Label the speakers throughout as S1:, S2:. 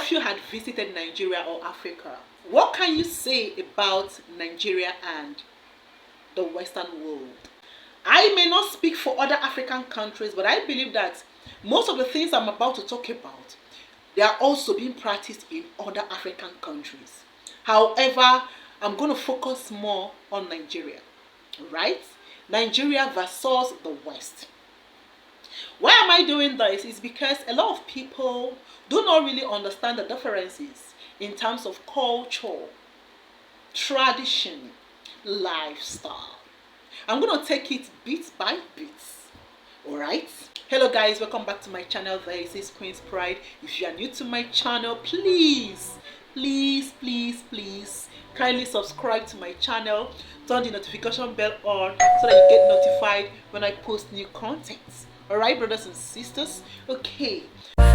S1: of you had visited Nigeria or Africa, what can you say about Nigeria and the Western world? I may not speak for other African countries, but I believe that most of the things I'm about to talk about, they are also being practiced in other African countries. However, I'm going to focus more on Nigeria, right? Nigeria versus the West. Why am I doing this? It's because a lot of people do not really understand the differences in terms of culture, tradition, lifestyle. I'm going to take it bit by bit. Alright? Hello guys, welcome back to my channel. This is Qinspride. If you are new to my channel, please kindly subscribe to my channel. Turn the notification bell on so that you get notified when I post new content. Alright, brothers and sisters? Okay.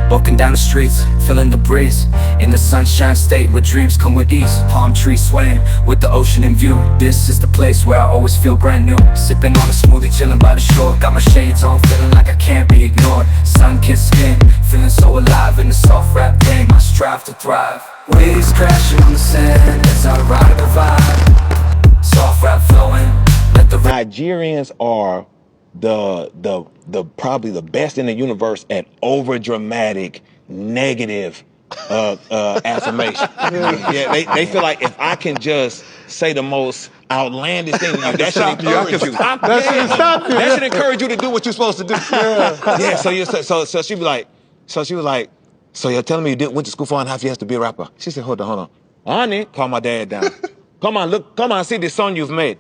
S2: Walking down the streets, feeling the breeze, in the sunshine state where dreams come with ease. Palm trees swaying with the ocean in view. This is the place where I always feel brand new. Sipping on a smoothie, chilling by the shore. Got my shades on, feeling like I can't be ignored. Sun-kissed skin, feeling so alive in the soft rap game. I strive to thrive. Waves crashing on the sand as I ride the vibe. Soft rap flowing, let the
S3: Nigerians are the probably the best in the universe at over dramatic negative affirmation. Yeah, they feel like if I can just say the most outlandish thing to you, that should encourage you. That should encourage you to do what you're supposed to do. Yeah. So she was like, so you're telling me you went to school 4.5 years to be a rapper? She said, hold on. Honey, calm my dad down. Come on, see the song you've made.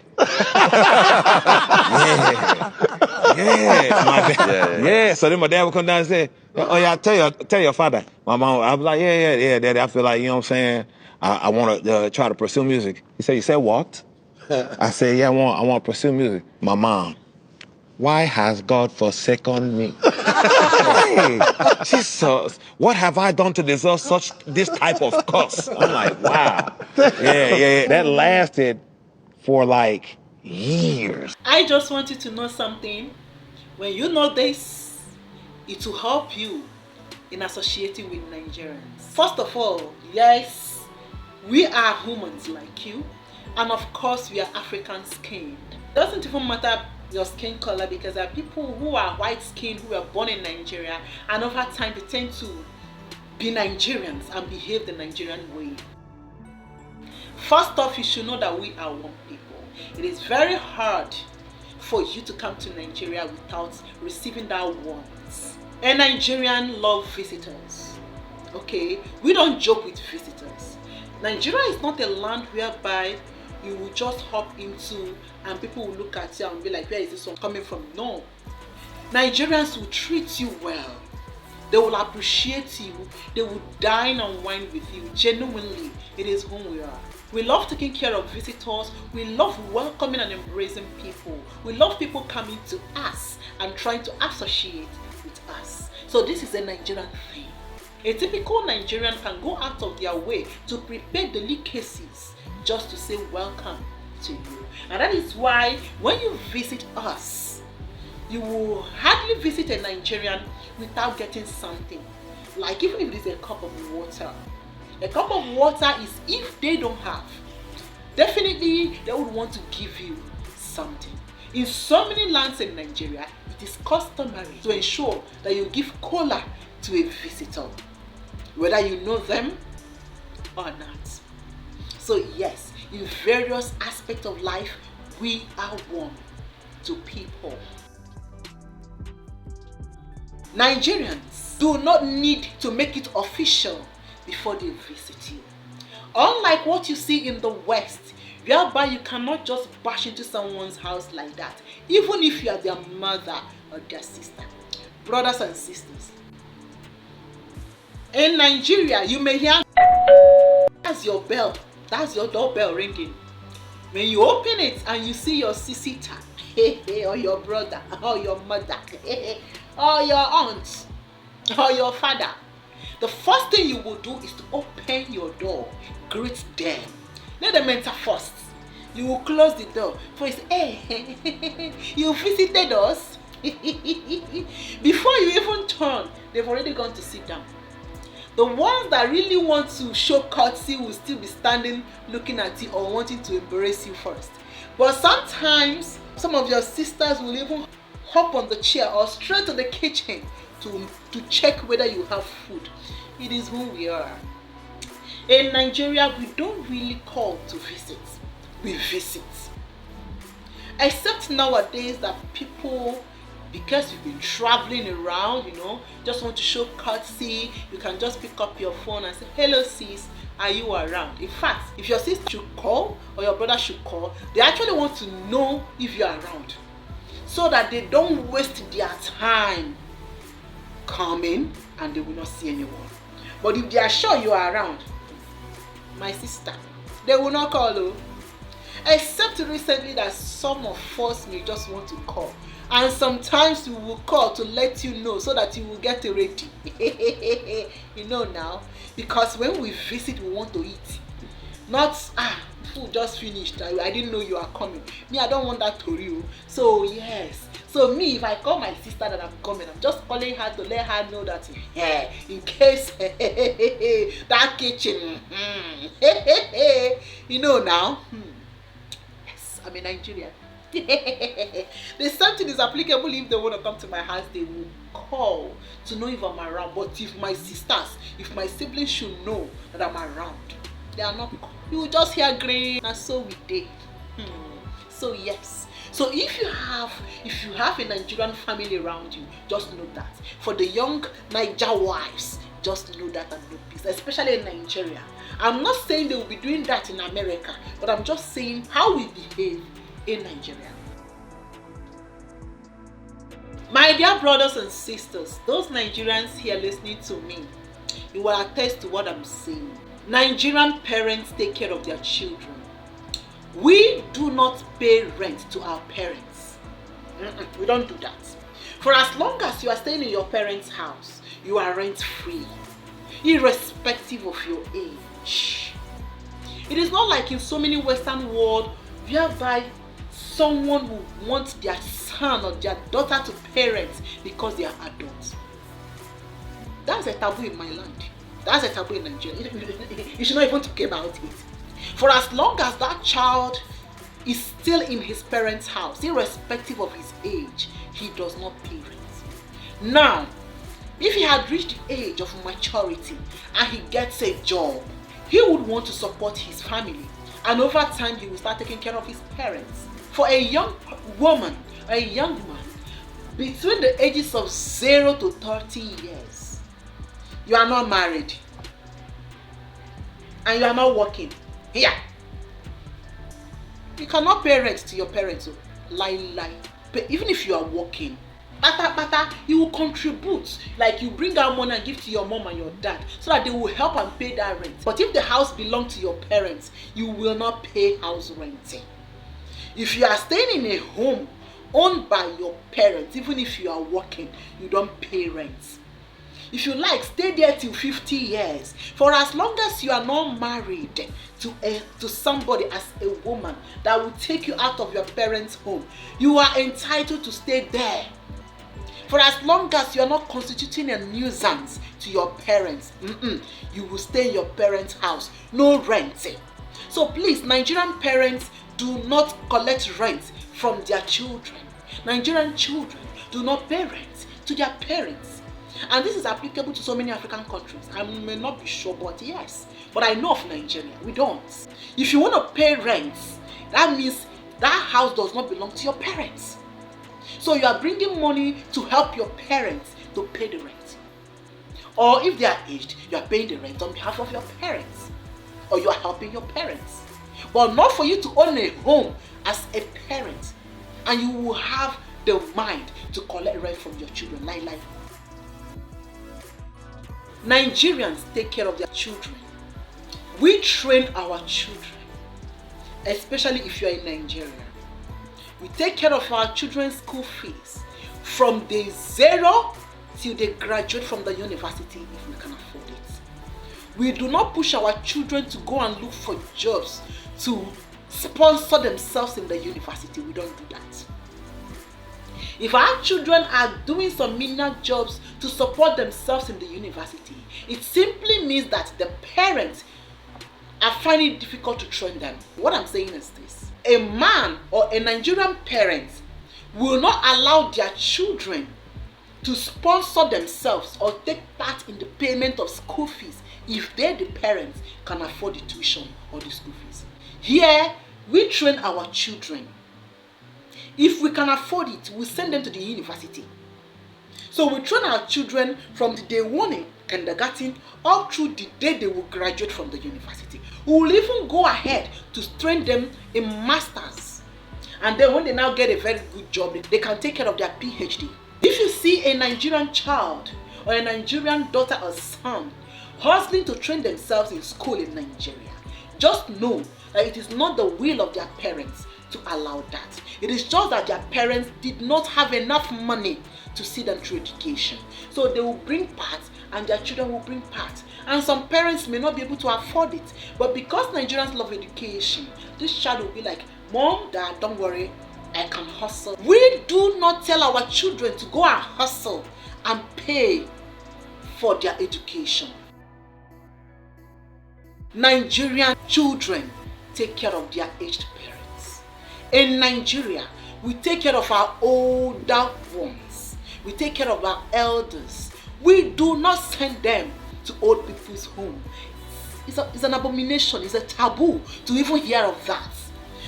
S3: Yeah. So then my dad would come down and say, oh yeah, tell your father. My mom, I was like, yeah, daddy, I feel like, you know what I'm saying, I want to try to pursue music. He said, you said what? I said, yeah, I want to pursue music. My mom, why has God forsaken me? Hey, Jesus, what have I done to deserve this type of curse? I'm like, wow. Yeah. That lasted for like years.
S1: I just want you to know something. When you know this, it will help you in associating with Nigerians. First of all, yes, we are humans like you, and of course we are African skinned. It doesn't even matter your skin color, because there are people who are white skinned who were born in Nigeria, and over time they tend to be Nigerians and behave the Nigerian way. First off, you should know that we are one people. It is very hard for you to come to Nigeria without receiving that warmth. A Nigerian love visitors. Okay, we don't joke with visitors. Nigeria is not a land whereby you will just hop into and people will look at you and be like, where is this one coming from? No. Nigerians will treat you well. They will appreciate you. They will dine and wine with you. Genuinely, it is who we are. We love taking care of visitors. We love welcoming and embracing people. We love people coming to us and trying to associate with us. So this is a Nigerian thing. A typical Nigerian can go out of their way to prepare delicacies just to say welcome to you. And that is why when you visit us, you will hardly visit a Nigerian without getting something. Like even if it is a cup of water. A cup of water is if they don't have. Definitely they would want to give you something. In so many lands in Nigeria, it is customary to ensure that you give cola to a visitor, whether you know them or not. So yes, in various aspects of life, we are one to people. Nigerians do not need to make it official before they visit you. Unlike what you see in the West, whereby you cannot just bash into someone's house like that, even if you are their mother or their sister. Brothers and sisters, in Nigeria, you may hear that's your bell, that's your doorbell ringing. When you open it and you see your sister, or your brother, or your mother, or your aunt, or your father, the first thing you will do is to open your door, greet them. Let them enter first. You will close the door. First, hey, you visited us. Before you even turn, they've already gone to sit down. The ones that really want to show courtesy will still be standing looking at you or wanting to embrace you first. But sometimes some of your sisters will even hop on the chair or straight to the kitchen to check whether you have food. It is who we are. In Nigeria, we don't really call to visit. We visit. Except nowadays that people, because you've been traveling around, just want to show courtesy, you can just pick up your phone and say, hello sis, are you around? In fact, if your sister should call or your brother should call, they actually want to know if you're around, so that they don't waste their time coming and they will not see anyone. But if they are sure you are around, my sister, they will not call you. Except recently that some of us may just want to call, and sometimes we will call to let you know so that you will get ready. Now, because when we visit we want to eat, not food just finished, I didn't know you are coming. Me, I don't want that to you. So yes, so me, if I call my sister that I'm coming, I'm just calling her to let her know that in case that kitchen now. Yes, I'm a Nigerian. The same thing is applicable if they want to come to my house. They will call to know if I'm around. But if my sisters, if my siblings should know that I'm around, they are not. You will just hear green, and so we did. So yes. So if you have a Nigerian family around you, just know that. For the young Niger wives, just know that and know peace, especially in Nigeria. I'm not saying they will be doing that in America, but I'm just saying how we behave in Nigeria. My dear brothers and sisters, those Nigerians here listening to me, you will attest to what I'm saying. Nigerian parents take care of their children. We do not pay rent to our parents. We don't do that. For as long as you are staying in your parents' house, you are rent free, irrespective of your age. It is not like in so many Western world whereby someone will want their son or their daughter to parents because they are adults. That's a taboo in my land. That's a taboo in Nigeria. You should not even talk about it. For as long as that child is still in his parents' house, irrespective of his age, he does not pay rent. Now, if he had reached the age of maturity and he gets a job, he would want to support his family, and over time he will start taking care of his parents. For a young woman or a young man between the ages of 0 to 30 years, you are not married and you are not working. Here, you cannot pay rent to your parents. Lie. But even if you are working, you will contribute. Like you bring out money and give to your mom and your dad so that they will help and pay that rent. But if the house belongs to your parents, you will not pay house rent. If you are staying in a home owned by your parents, even if you are working, you don't pay rent. If you like, stay there till 50 years. For as long as you are not married to somebody as a woman that will take you out of your parents' home, you are entitled to stay there. For as long as you are not constituting a nuisance to your parents, you will stay in your parents' house. No rent. So please, Nigerian parents, do not collect rent from their children. Nigerian children do not pay rent to their parents. And this is applicable to so many African countries. I may not be sure, but yes. But I know of Nigeria, we don't. If you want to pay rent, that means that house does not belong to your parents. So you are bringing money to help your parents to pay the rent. Or if they are aged, you are paying the rent on behalf of your parents. Or you are helping your parents. But not for you to own a home as a parent and you will have the mind to collect rent from your children. Lie. Nigerians take care of their children. We train our children, especially if you are in Nigeria. We take care of our children's school fees from day 0 till they graduate from the university if we can afford it. We do not push our children to go and look for jobs to sponsor themselves in the university. We don't do that. If our children are doing some menial jobs to support themselves in the university, it simply means that the parents are finding it difficult to train them. What I'm saying is this: a man or a Nigerian parent will not allow their children to sponsor themselves or take part in the payment of school fees if they, the parents, can afford the tuition or the school fees. Here, we train our children. If we can afford it, we send them to the university. So we train our children from the day one in kindergarten up through the day they will graduate from the university. We will even go ahead to train them in masters. And then when they now get a very good job, they can take care of their PhD. If you see a Nigerian child or a Nigerian daughter or son hustling to train themselves in school in Nigeria, just know that it is not the will of their parents to allow that. It is just that their parents did not have enough money to see them through education. So they will bring parts and their children will bring parts. And some parents may not be able to afford it. But because Nigerians love education, this child will be like, Mom, Dad, don't worry, I can hustle. We do not tell our children to go and hustle and pay for their education. Nigerian children take care of their aged parents. In Nigeria, we take care of our older ones. We take care of our elders. We do not send them to old people's home. It's an abomination. It's a taboo to even hear of that.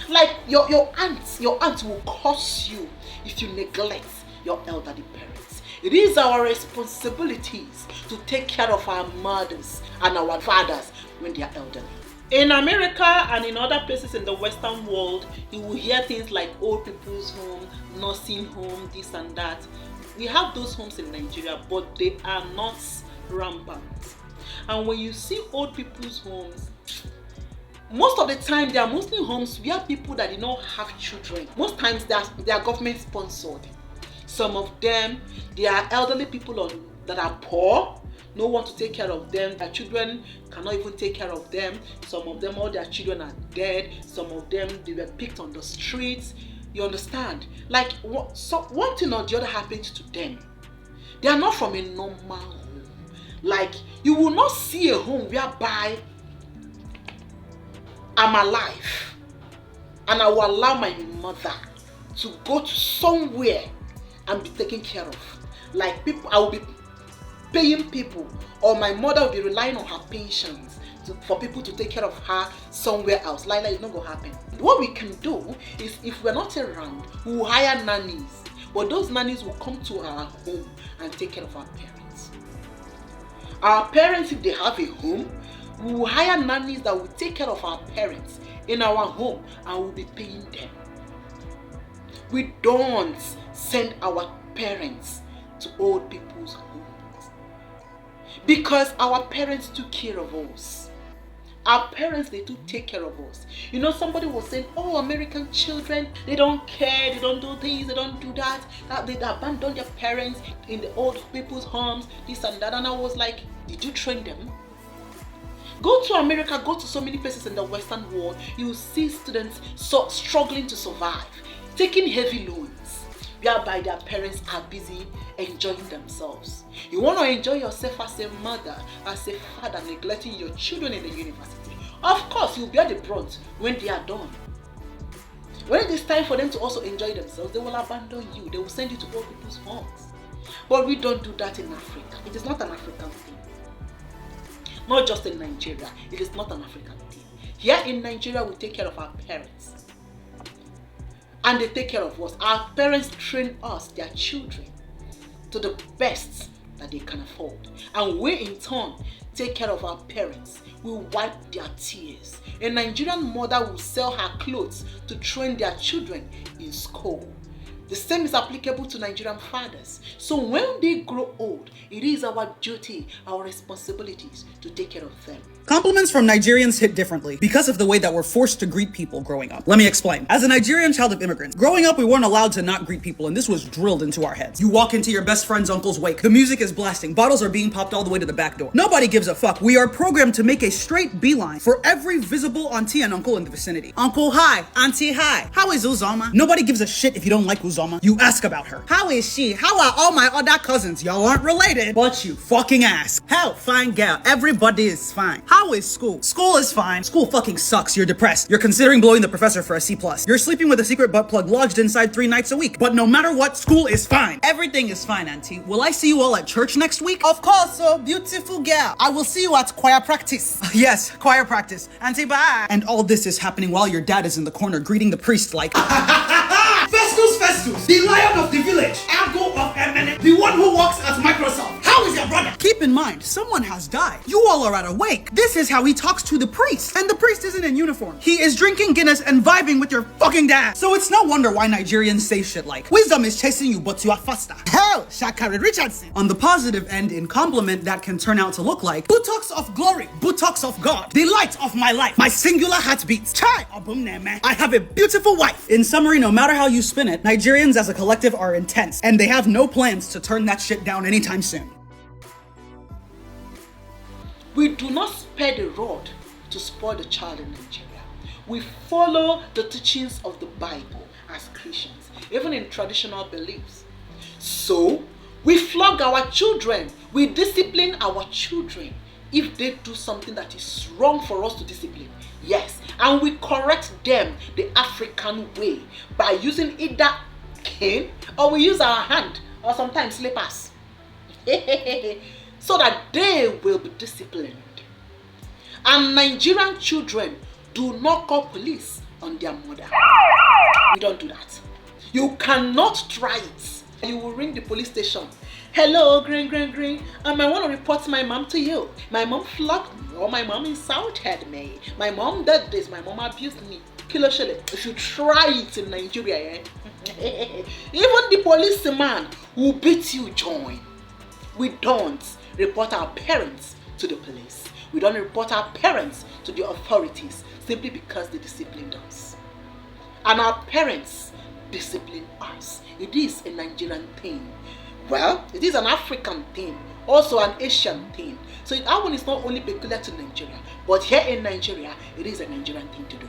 S1: Like your aunt will curse you if you neglect your elderly parents. It is our responsibilities to take care of our mothers and our fathers when they are elderly. In America and in other places in the Western world, you will hear things like old people's home, nursing home, this and that. We have those homes in Nigeria, but they are not rampant. And when you see old people's homes, most of the time they are mostly homes where people that did not have children. Most times they are government sponsored. Some of them, they are elderly people that are poor. No one to take care of them. Their children cannot even take care of them. Some of them, all their children are dead. Some of them, they were picked on the streets. You understand? Like, so one thing or the other happened to them. They are not from a normal home. Like, you will not see a home whereby I'm alive and I will allow my mother to go to somewhere and be taken care of. Like, people, I will be paying people, or my mother will be relying on her pensions for people to take care of her somewhere else. Like, it's not going to happen. What we can do is, if we're not around, we will hire nannies. But those nannies will come to our home and take care of our parents. Our parents, if they have a home, we will hire nannies that will take care of our parents in our home and we'll be paying them. We don't send our parents to old people's homes because our parents took care of us. Our parents, they do take care of us. You know, somebody was saying, oh, American children, they don't care, they don't do this, they don't do that, they abandon their parents in the old people's homes, this and that. And I was like, did you train them? Go to America, go to so many places in the Western world, you will see students struggling to survive, taking heavy loans, whereby their parents are busy enjoying themselves. You want to enjoy yourself as a mother, as a father, neglecting your children in the university. Of course, you'll bear the brunt when they are done. When it is time for them to also enjoy themselves, they will abandon you. They will send you to old people's homes. But we don't do that in Africa. It is not an African thing. Not just in Nigeria. It is not an African thing. Here in Nigeria, we take care of our parents. And they take care of us. Our parents train us, their children, to the best that they can afford. And we in turn take care of our parents. We wipe their tears. A Nigerian mother will sell her clothes to train their children in school. The same is applicable to Nigerian fathers. So when they grow old, it is our duty, our responsibilities to take care of them.
S4: Compliments from Nigerians hit differently because of the way that we're forced to greet people growing up. Let me explain. As a Nigerian child of immigrants, growing up we weren't allowed to not greet people, and this was drilled into our heads. You walk into your best friend's uncle's wake, the music is blasting, bottles are being popped all the way to the back door. Nobody gives a fuck. We are programmed to make a straight beeline for every visible auntie and uncle in the vicinity. Uncle, hi. Auntie, hi. How is Uzoma? Nobody gives a shit if you don't like Uzoma. Uzoma. You ask about her. How is she? How are all my other cousins? Y'all aren't related. But you fucking ask. Hell, fine girl. Everybody is fine. How is school? School is fine. School fucking sucks. You're depressed. You're considering blowing the professor for a C+. You're sleeping with a secret butt plug lodged inside 3 nights a week. But no matter what, school is fine. Everything is fine, auntie. Will I see you all at church next week? Of course, so beautiful girl. I will see you at choir practice. Yes, choir practice. Auntie, bye. And all this is happening while your dad is in the corner greeting the priest like Festus, the lion of the village, Ergo of Eminent, the one who works at Microsoft. How is your brother? Keep in mind, someone has died. You all are at a wake. This is how he talks to the priest. And the priest isn't in uniform. He is drinking Guinness and vibing with your fucking dad. So it's no wonder why Nigerians say shit like, wisdom is chasing you, but you are faster. Hell, Sha'Carri Richardson. On the positive end, in compliment, that can turn out to look like, buttocks of glory, buttocks of God, the light of my life, my singular heartbeat. Chai, I have a beautiful wife. In summary, no matter how you spin it, Nigerians as a collective are intense, and they have no plans to turn that shit down anytime soon.
S1: We do not spare the rod to spoil the child in Nigeria. We follow the teachings of the Bible as Christians, even in traditional beliefs. So, we flog our children, we discipline our children if they do something that is wrong for us to discipline. Yes, and we correct them the African way by using either cane or we use our hand or sometimes slippers so that they will be disciplined. And Nigerian children do not call police on their mother. We don't do that. You cannot try it. You will ring the police station. Hello, green. I want to report my mom to you. My mom flogged me, or my mom insulted me. My mom did this, my mom abused me. Kilo shele. If you try it in Nigeria, even the policeman who beat you join. We don't report our parents to the police. We don't report our parents to the authorities simply because they disciplined us. And our parents discipline us. It is a Nigerian thing. Well, it is an African thing, also an Asian thing. So that one is not only peculiar to Nigeria, but here in Nigeria, it is a Nigerian thing to do.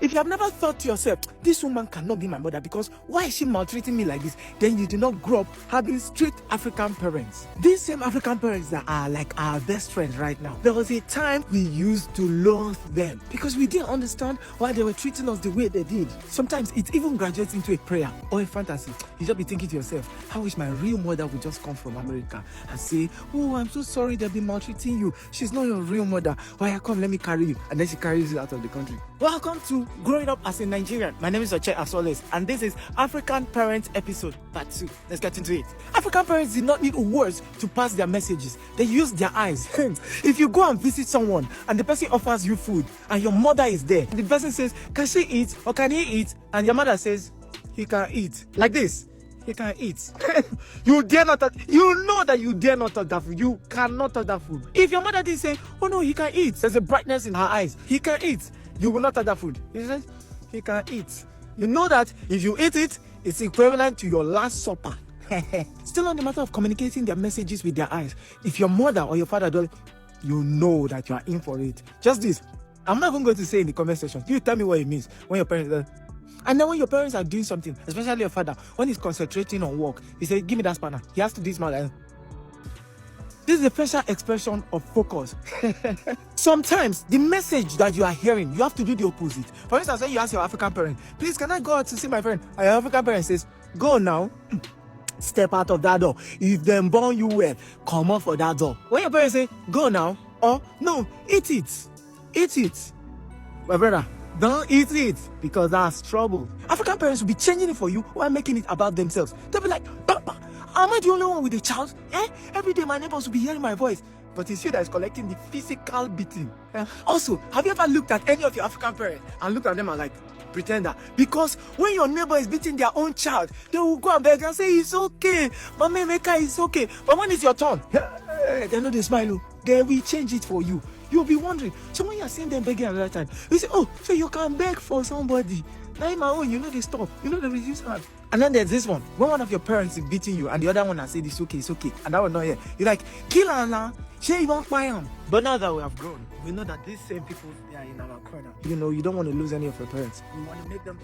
S5: If you have never thought to yourself, this woman cannot be my mother because why is she maltreating me like this? Then you did not grow up having strict African parents. These same African parents that are like our best friends right now. There was a time we used to loathe them because we didn't understand why they were treating us the way they did. Sometimes it even graduates into a prayer or a fantasy. You just be thinking to yourself, I wish my real mother would just come from America and say, oh, I'm so sorry they've been maltreating you. She's not your real mother. Why, come, let me carry you. And then she carries you out of the country. Welcome to Growing Up as a Nigerian. My name is Oche as always, and this is African Parents episode part 2. Let's get into it. African parents did not need words to pass their messages. They used their eyes. If you go and visit someone and the person offers you food and your mother is there, the person says, can she eat or can he eat? And your mother says, he can eat. Like this. He can eat. You dare not touch. You know that you dare not touch that food. You cannot touch that food. If your mother did say, oh no, he can eat. There's a brightness in her eyes. He can eat. You will not touch that food. He says, he can eat. You know that if you eat it, it's equivalent to your last supper. Still on the matter of communicating their messages with their eyes. If your mother or your father does, you know that you are in for it. Just this. I'm not even going to say in the comment section. You tell me what it means when your parents do. And then when your parents are doing something, especially your father, when he's concentrating on work, he says, give me that spanner. He has to do his mouth. This is a facial expression of focus. Sometimes the message that you are hearing, you have to do the opposite. For instance, when you ask your African parent, please can I go out to see my friend? And your African parent says, go now. Step out of that door. If them born you well, come out for that door. When your parents say, go now, or no, eat it. Eat it. My brother, don't eat it because that's trouble. African parents will be changing it for you while making it about themselves. They'll be like, Papa, am I the only one with a child? Every day my neighbors will be hearing my voice. But it's you that is collecting the physical beating. Also, have you ever looked at any of your African parents and looked at them and like, pretender? Because when your neighbor is beating their own child, they will go and beg and say, it's okay. Mama Emeka, it's okay. But when it's your turn, they know they smile. They will change it for you. You'll be wondering. So when you're seeing them begging another time, you say, oh, so you can beg for somebody. Now in my own, you know they stop. You know they reduce hand. And then there's this one. When one of your parents is beating you and the other one has said it's okay, and that one not here. You're like, kill her now. She even fire. But now that we have grown, we know that these same people, they are in our corner. You know, you don't want to lose any of your parents. You want to make them.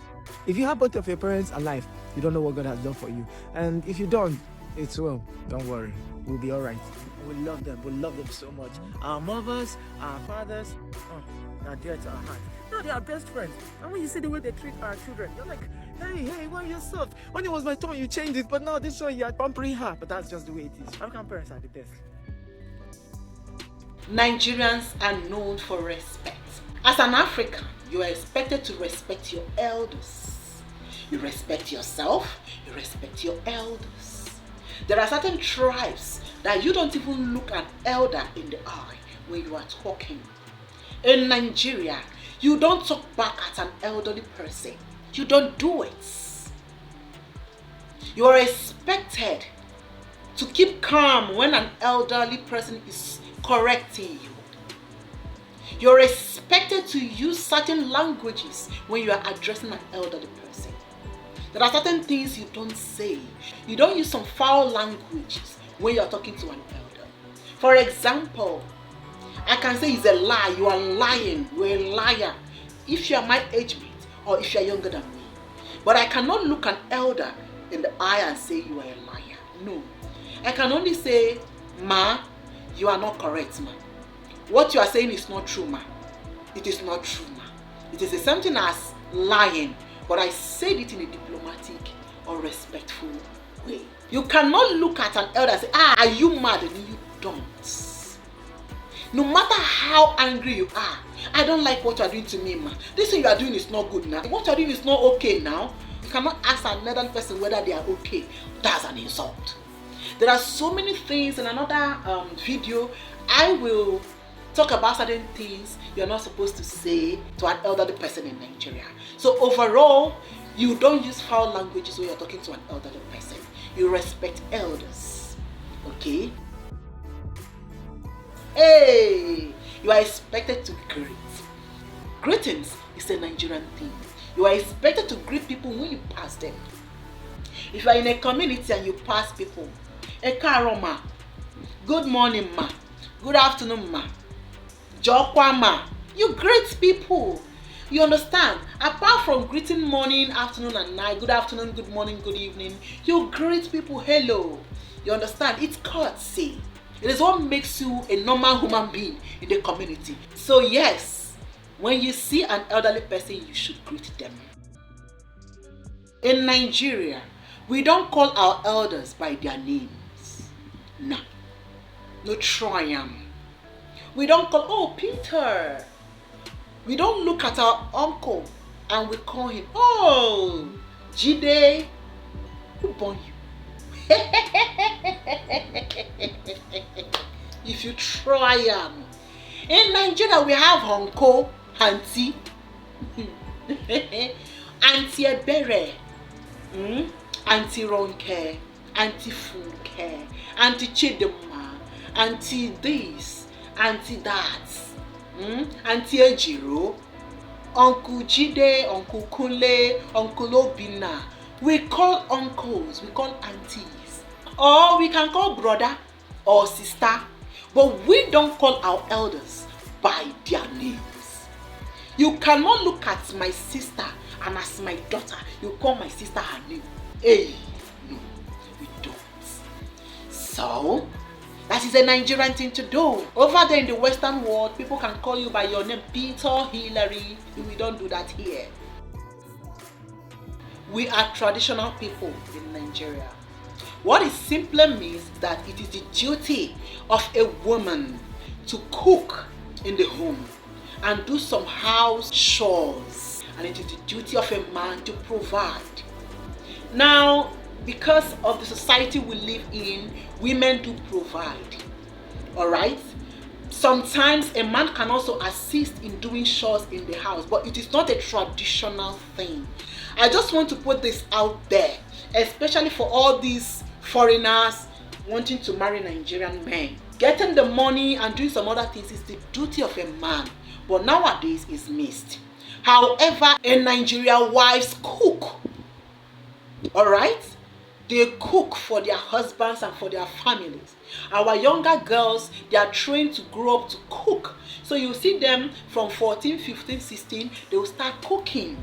S5: If you have both of your parents alive, you don't know what God has done for you. And if you don't, it's well. Don't worry. We'll be all right. We love them. We love them so much. Our mothers, our fathers, are dear to our heart. No, they are best friends. And when you see the way they treat our children, you're like, hey, why are you soft? When it was my turn, you changed it. But now this one, you're pampering her. But that's just the way it is. African parents are the best.
S1: Nigerians are known for respect. As an African, you are expected to respect your elders. You respect yourself, you respect your elders. There are certain tribes that you don't even look an elder in the eye when you are talking. In Nigeria, you don't talk back at an elderly person. You don't do it. You are expected to keep calm when an elderly person is correcting you. You're expected to use certain languages when you are addressing an elderly person. There are certain things you don't say. You don't use some foul languages when you're talking to an elder. For example, I can say it's a lie, you are lying, you're a liar, if you are my age mate or if you are younger than me. But I cannot look an elder in the eye and say you are a liar. No. I can only say, ma, you are not correct, ma. What you are saying is not true, ma. It is not true, ma. It is the same thing as lying, but I said it in a diplomatic or respectful way. You cannot look at an elder and say, are you mad? And you don't. No matter how angry you are, I don't like what you are doing to me, ma. This thing you are doing is not good now. What you are doing is not okay now. You cannot ask another person whether they are okay. That's an insult. There are so many things. In another video, I will talk about certain things you're not supposed to say to an elderly person in Nigeria. So overall, you don't use foul languages when you're talking to an elderly person. You respect elders. Okay? Hey! You are expected to greet. Greetings is a Nigerian thing. You are expected to greet people when you pass them. If you are in a community and you pass people, Ekaro ma, good morning ma, good afternoon ma, Jokwa ma, you greet people. You understand? Apart from greeting morning, afternoon and night, good afternoon, good morning, good evening, you greet people hello. You understand? It's courtesy. It is what makes you a normal human being in the community. So yes, when you see an elderly person, you should greet them. In Nigeria, we don't call our elders by their names. No. No triumph. We don't call, oh, Peter. We don't look at our uncle and we call him, oh, Jide, who born you? If you try in Nigeria, we have uncle, auntie, auntie Ebere, auntie Ronke, auntie Funke, auntie Chidema, auntie this, auntie that, auntie Ejiro, uncle Jide, uncle Kunle, uncle Obina. We call uncles, we call aunties, or we can call brother or sister, but we don't call our elders by their names. You cannot look at my sister and as my daughter, you call my sister her name. Hey, no, we don't. So, that is a Nigerian thing to do. Over there in the Western world, people can call you by your name, Peter, Hillary. We don't do that here. We are traditional people in Nigeria. What it simply means is that it is the duty of a woman to cook in the home and do some house chores, and it is the duty of a man to provide. Now, because of the society we live in, women do provide. Alright? Sometimes a man can also assist in doing chores in the house, but it is not a traditional thing. I just want to put this out there, especially for all these foreigners wanting to marry Nigerian men. Getting the money and doing some other things is the duty of a man, but nowadays it's missed. However, in Nigeria, wives cook. Alright? They cook for their husbands and for their families. Our younger girls, they are trained to grow up to cook. So you see them from 14, 15, 16, they will start cooking.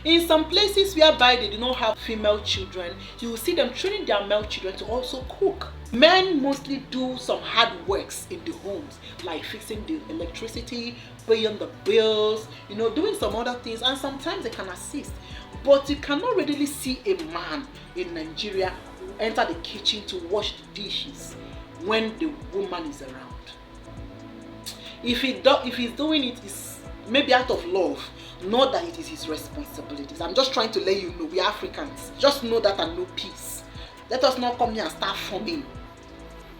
S1: In some places whereby they do not have female children, you will see them training their male children to also cook. Men mostly do some hard works in the homes, like fixing the electricity, paying the bills, doing some other things, and sometimes they can assist. But you cannot readily see a man in Nigeria enter the kitchen to wash the dishes when the woman is around. If he's doing it, it's maybe out of love, not that it is his responsibilities. I'm just trying to let you know, we Africans, just know that and know peace. Let us not come here and start forming.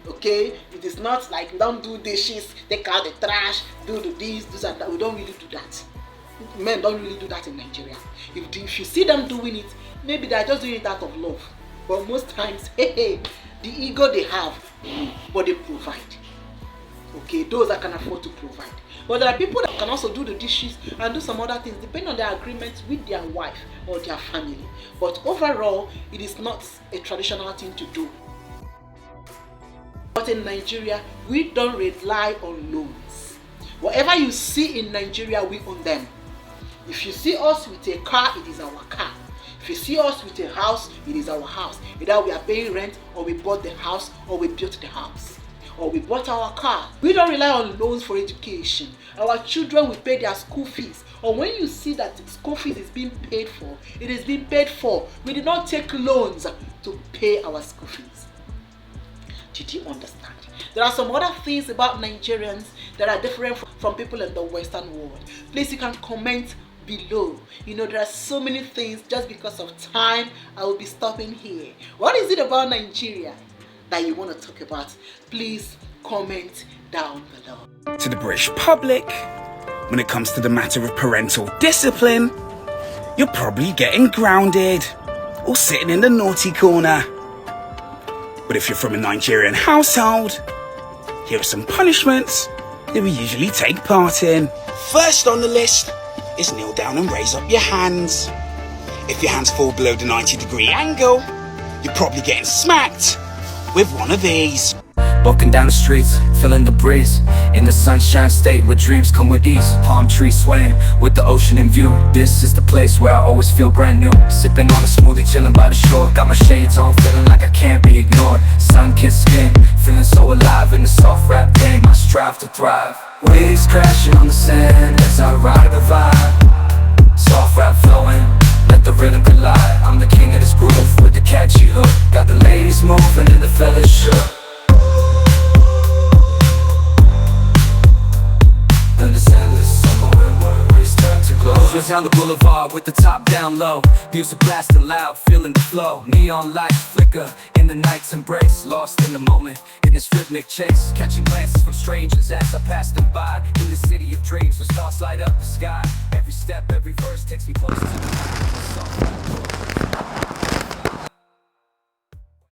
S1: Okay, it is not like we don't do dishes, take out the trash, do this, do that. We don't really do that. Men don't really do that in Nigeria. If you see them doing it, maybe they are just doing it out of love. But most times, the ego they have, but they provide. Okay, those that can afford to provide. But there are people that can also do the dishes and do some other things depending on their agreement with their wife or their family. But overall, it is not a traditional thing to do. But in Nigeria, we don't rely on loans. Whatever you see in Nigeria, we own them. If you see us with a car, it is our car. If you see us with a house, it is our house. Either we are paying rent, or we bought the house, or we built the house, or we bought our car. We don't rely on loans for education. Our children will pay their school fees. Or when you see that school fees is being paid for, it is being paid for. We did not take loans to pay our school fees. Did you understand? There are some other things about Nigerians that are different from people in the Western world. Please, you can comment below. There are so many things. Just because of time, I will be stopping here. What is it about Nigeria that you want to talk about? Please comment down below.
S6: To the British public, when it comes to the matter of parental discipline, you're probably getting grounded or sitting in the naughty corner. But if you're from a Nigerian household, here are some punishments that we usually take part in. First on the list is kneel down and raise up your hands. If your hands fall below the 90-degree angle, you're probably getting smacked with one of these.
S2: Walking down the streets, feeling the breeze in the sunshine state where dreams come with ease. Palm trees swaying with the ocean in view. This is the place where I always feel brand new. Sipping on a smoothie, chilling by the shore. Got my shades on, feeling like I can't be ignored. Sun-kissed skin, feeling so alive in the soft rap game. I strive to thrive. Waves crashing on the sand as I ride the vibe. Soft rap flowing, let the rhythm collide. I'm the king of this groove with the catchy hook. Got the ladies moving and the fellas shook. Just down the boulevard with the top down low. Music blasting loud, feeling the flow. Neon lights flicker in the night's embrace. Lost in the moment, in this rhythmic chase. Catching glances from strangers as I pass them by. In the city of dreams, where stars light up the sky. Every step, every verse takes me closer to